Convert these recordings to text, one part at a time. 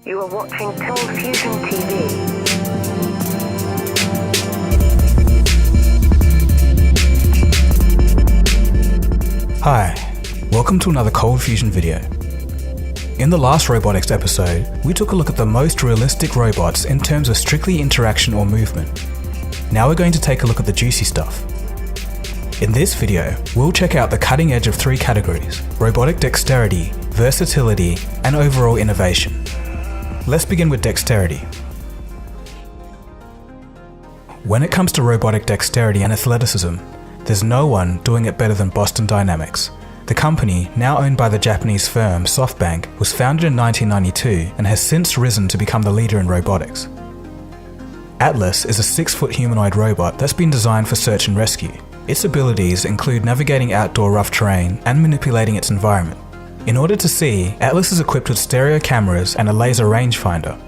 You are watching Cold Fusion TV. Hi, welcome to another Cold Fusion video. In the last robotics episode, we took a look at the most realistic robots in terms of strictly interaction or movement. Now we're going to take a look at the juicy stuff. In this video, we'll check out the cutting edge of three categories: robotic dexterity, versatility, and overall innovation. Let's begin with dexterity. When it comes to robotic dexterity and athleticism, there's no one doing it better than Boston Dynamics. The company, now owned by the Japanese firm SoftBank, was founded in 1992 and has since risen to become the leader in robotics. Atlas is a 6-foot humanoid robot that's been designed for search and rescue. Its abilities include navigating outdoor rough terrain and manipulating its environment. In order to see, Atlas is equipped with stereo cameras and a laser rangefinder.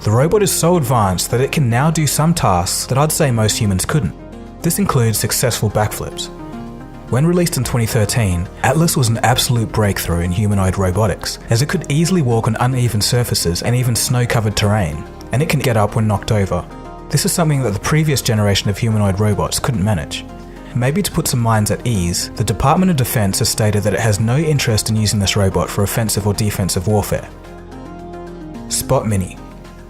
The robot is so advanced that it can now do some tasks that I'd say most humans couldn't. This includes successful backflips. When released in 2013, Atlas was an absolute breakthrough in humanoid robotics, as it could easily walk on uneven surfaces and even snow-covered terrain, and it can get up when knocked over. This is something that the previous generation of humanoid robots couldn't manage. Maybe to put some minds at ease, the Department of Defense has stated that it has no interest in using this robot for offensive or defensive warfare. Spot Mini.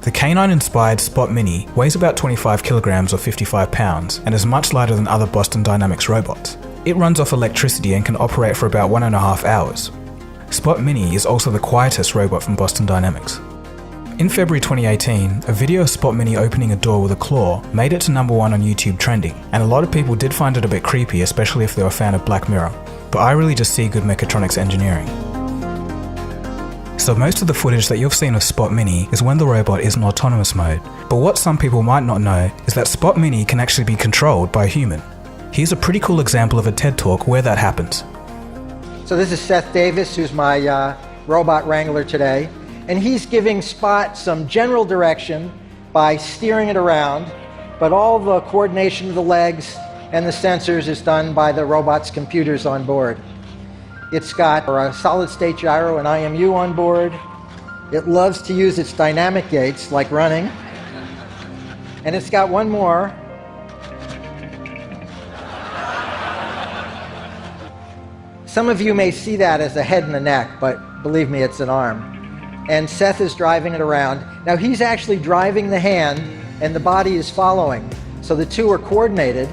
The canine-inspired Spot Mini weighs about 25 kilograms or 55 pounds and is much lighter than other Boston Dynamics robots. It runs off electricity and can operate for about 1.5 hours. Spot Mini is also the quietest robot from Boston Dynamics. In February 2018, a video of Spot Mini opening a door with a claw made it to #1 on YouTube trending, and a lot of people did find it a bit creepy, especially if they were a fan of Black Mirror, but I really just see good mechatronics engineering. So most of the footage that you've seen of Spot Mini is when the robot is in autonomous mode, but what some people might not know is that Spot Mini can actually be controlled by a human. Here's a pretty cool example of a TED Talk where that happens. So this is Seth Davis, who's my robot wrangler today. And he's giving Spot some general direction by steering it around, but all the coordination of the legs and the sensors is done by the robot's computers on board. It's got a solid-state gyro and IMU on board. It loves to use its dynamic gates, like running. And it's got one more. Some of you may see that as a head and a neck, but believe me, it's an arm. And Seth is driving it around. Now he's actually driving the hand and the body is following. So the two are coordinated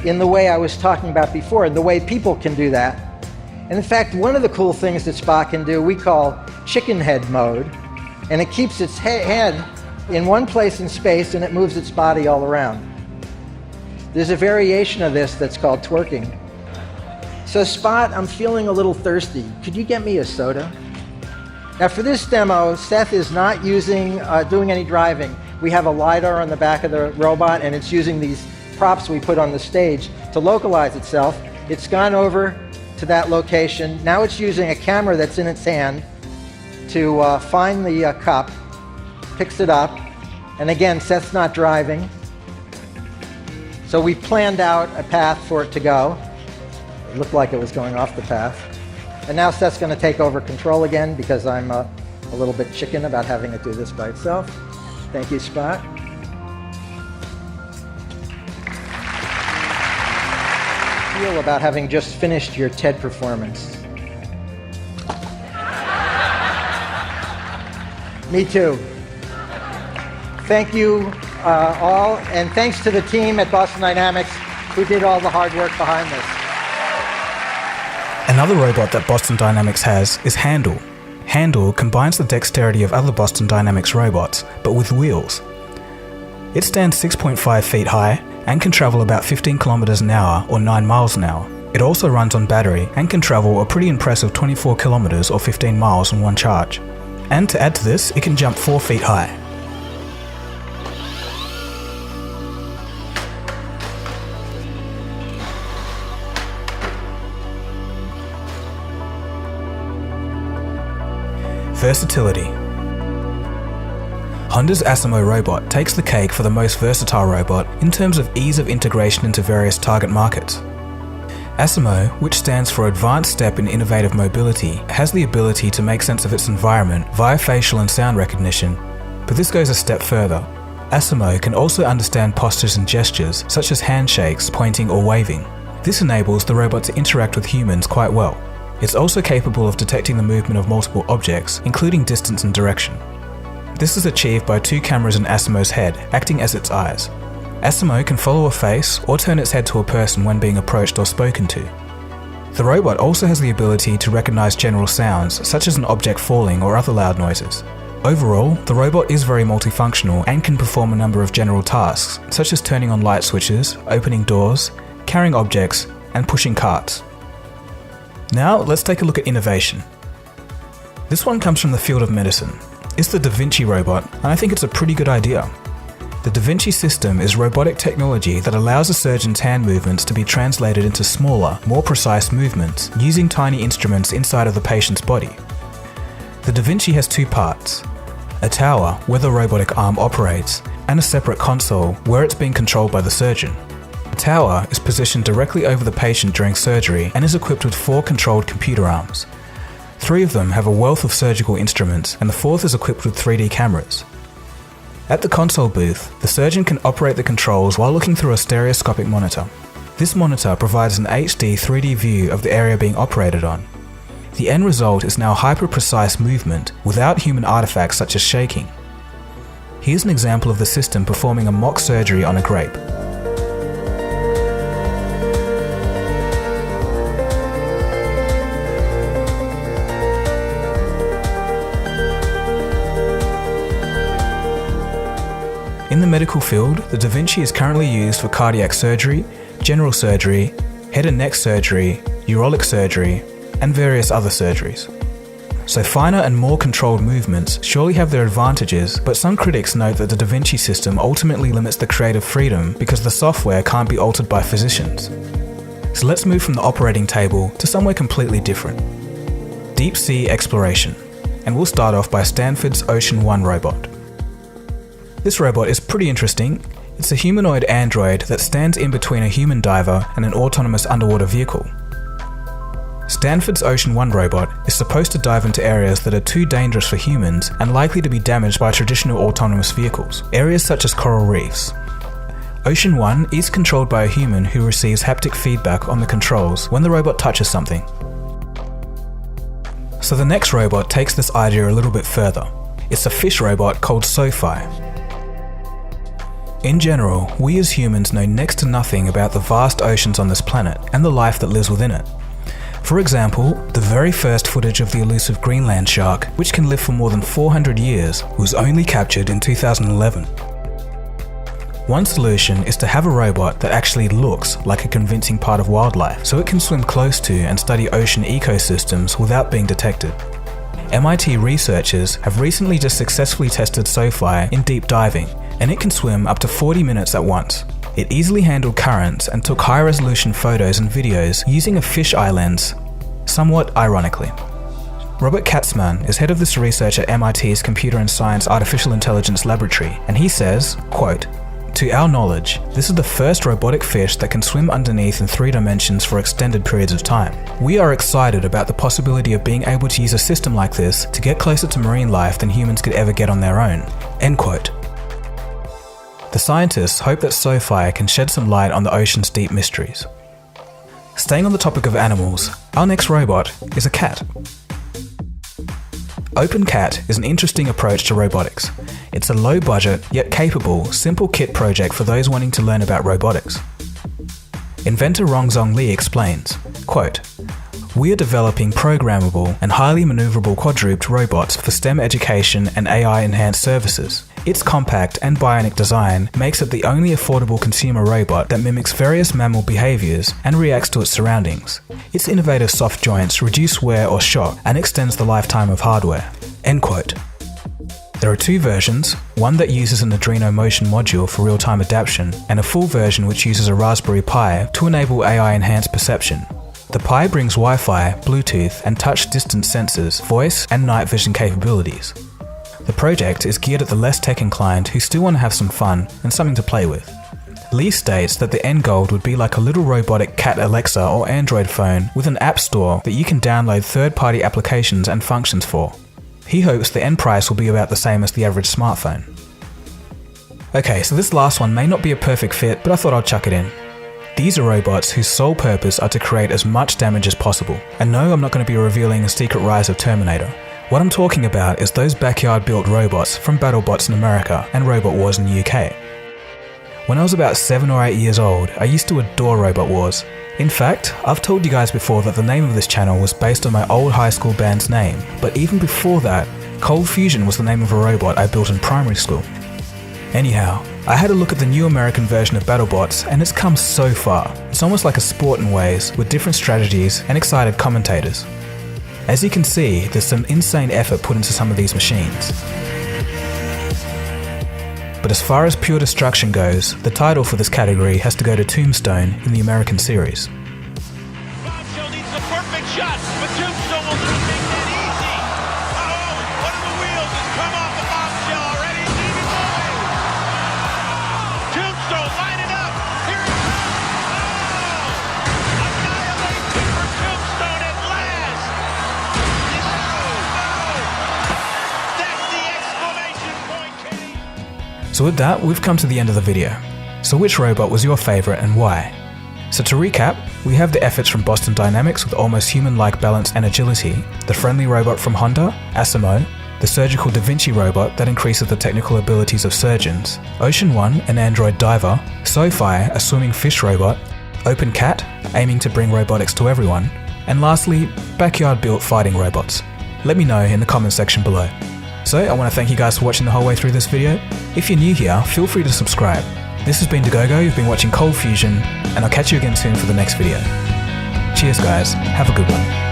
in the way I was talking about before, and the way people can do that. And in fact, one of the cool things that Spot can do, we call chicken head mode. And it keeps its head in one place in space and it moves its body all around. There's a variation of this that's called twerking. So Spot, I'm feeling a little thirsty. Could you get me a soda? Now for this demo, Seth is not doing any driving. We have a LiDAR on the back of the robot and it's using these props we put on the stage to localize itself. It's gone over to that location. Now it's using a camera that's in its hand to find the cup, picks it up, and again, Seth's not driving. So we planned out a path for it to go. It looked like it was going off the path. And now Seth's going to take over control again because I'm a little bit chicken about having it do this by itself. Thank you, Spot. Feel about having just finished your TED performance? Me too. Thank you all, and thanks to the team at Boston Dynamics who did all the hard work behind this. Another robot that Boston Dynamics has is Handle. Handle combines the dexterity of other Boston Dynamics robots, but with wheels. It stands 6.5 feet high and can travel about 15 kilometers an hour or 9 miles an hour. It also runs on battery and can travel a pretty impressive 24 kilometers or 15 miles on one charge. And to add to this, it can jump 4 feet high. Versatility. Honda's Asimo robot takes the cake for the most versatile robot in terms of ease of integration into various target markets. ASIMO, which stands for Advanced Step in Innovative Mobility, has the ability to make sense of its environment via facial and sound recognition, but this goes a step further. ASIMO can also understand postures and gestures, such as handshakes, pointing or waving. This enables the robot to interact with humans quite well. It's also capable of detecting the movement of multiple objects, including distance and direction. This is achieved by 2 cameras in ASIMO's head, acting as its eyes. ASIMO can follow a face or turn its head to a person when being approached or spoken to. The robot also has the ability to recognize general sounds, such as an object falling or other loud noises. Overall, the robot is very multifunctional and can perform a number of general tasks, such as turning on light switches, opening doors, carrying objects, and pushing carts. Now, let's take a look at innovation. This one comes from the field of medicine. It's the Da Vinci robot, and I think it's a pretty good idea. The Da Vinci system is robotic technology that allows a surgeon's hand movements to be translated into smaller, more precise movements, using tiny instruments inside of the patient's body. The Da Vinci has 2 parts: a tower where the robotic arm operates, and a separate console where it's being controlled by the surgeon. The tower is positioned directly over the patient during surgery and is equipped with 4 controlled computer arms. 3 of them have a wealth of surgical instruments, and the 4th is equipped with 3D cameras. At the console booth, the surgeon can operate the controls while looking through a stereoscopic monitor. This monitor provides an HD 3D view of the area being operated on. The end result is now hyper-precise movement without human artifacts such as shaking. Here's an example of the system performing a mock surgery on a grape. In the medical field, the Da Vinci is currently used for cardiac surgery, general surgery, head and neck surgery, urologic surgery, and various other surgeries. So finer and more controlled movements surely have their advantages, but some critics note that the Da Vinci system ultimately limits the creative freedom because the software can't be altered by physicians. So let's move from the operating table to somewhere completely different. Deep sea exploration. And we'll start off by Stanford's Ocean One robot. This robot is pretty interesting. It's a humanoid android that stands in between a human diver and an autonomous underwater vehicle. Stanford's Ocean One robot is supposed to dive into areas that are too dangerous for humans and likely to be damaged by traditional autonomous vehicles, areas such as coral reefs. Ocean One is controlled by a human who receives haptic feedback on the controls when the robot touches something. So the next robot takes this idea a little bit further. It's a fish robot called SoFi. In general, we as humans know next to nothing about the vast oceans on this planet and the life that lives within it. For example, the very first footage of the elusive Greenland shark, which can live for more than 400 years, was only captured in 2011. One solution is to have a robot that actually looks like a convincing part of wildlife, so it can swim close to and study ocean ecosystems without being detected. MIT researchers have recently just successfully tested SoFi in deep diving, and it can swim up to 40 minutes at once. It easily handled currents and took high-resolution photos and videos using a fisheye lens, somewhat ironically. Robert Katzmann is head of this research at MIT's Computer and Science Artificial Intelligence Laboratory, and he says, quote, "To our knowledge, this is the first robotic fish that can swim underneath in 3 dimensions for extended periods of time. We are excited about the possibility of being able to use a system like this to get closer to marine life than humans could ever get on their own." End quote. The scientists hope that SoFi can shed some light on the ocean's deep mysteries. Staying on the topic of animals, our next robot is a cat. OpenCat is an interesting approach to robotics. It's a low-budget, yet capable, simple kit project for those wanting to learn about robotics. Inventor Rongzong Li explains, quote, "We are developing programmable and highly maneuverable quadruped robots for STEM education and AI-enhanced services. Its compact and bionic design makes it the only affordable consumer robot that mimics various mammal behaviors and reacts to its surroundings. Its innovative soft joints reduce wear or shock and extends the lifetime of hardware." End quote. There are 2 versions, one that uses an Arduino motion module for real-time adaptation, and a full version which uses a Raspberry Pi to enable AI-enhanced perception. The Pi brings Wi-Fi, Bluetooth, and touch distance sensors, voice, and night vision capabilities. The project is geared at the less tech-inclined who still want to have some fun and something to play with. Lee states that the end goal would be like a little robotic cat Alexa or Android phone with an app store that you can download third-party applications and functions for. He hopes the end price will be about the same as the average smartphone. Okay, so this last one may not be a perfect fit, but I thought I'd chuck it in. These are robots whose sole purpose are to create as much damage as possible. And no, I'm not going to be revealing a secret rise of Terminator. What I'm talking about is those backyard-built robots from BattleBots in America and Robot Wars in the UK. When I was about 7 or 8 years old, I used to adore Robot Wars. In fact, I've told you guys before that the name of this channel was based on my old high school band's name, but even before that, Cold Fusion was the name of a robot I built in primary school. Anyhow, I had a look at the new American version of BattleBots and it's come so far. It's almost like a sport in ways, with different strategies and excited commentators. As you can see, there's some insane effort put into some of these machines. But as far as pure destruction goes, the title for this category has to go to Tombstone in the American series. Bombshell needs the perfect shot, but Tombstone will not make that easy. Oh, one of the wheels has come off the bombshell already. He's leaving away. Tombstone lining up. Here it comes. Oh! Annihilation for Tombstone at last. No! That's the exclamation point, Kenny. So with that, we've come to the end of the video. So which robot was your favourite and why? So to recap, we have the efforts from Boston Dynamics with almost human-like balance and agility, the friendly robot from Honda, Asimo, the surgical Da Vinci robot that increases the technical abilities of surgeons, Ocean One, an android diver, SoFi, a swimming fish robot, Open Cat, aiming to bring robotics to everyone, and lastly, backyard-built fighting robots. Let me know in the comment section below. So I want to thank you guys for watching the whole way through this video. If you're new here, feel free to subscribe. This has been Dagogo, you've been watching Cold Fusion, and I'll catch you again soon for the next video. Cheers guys, have a good one.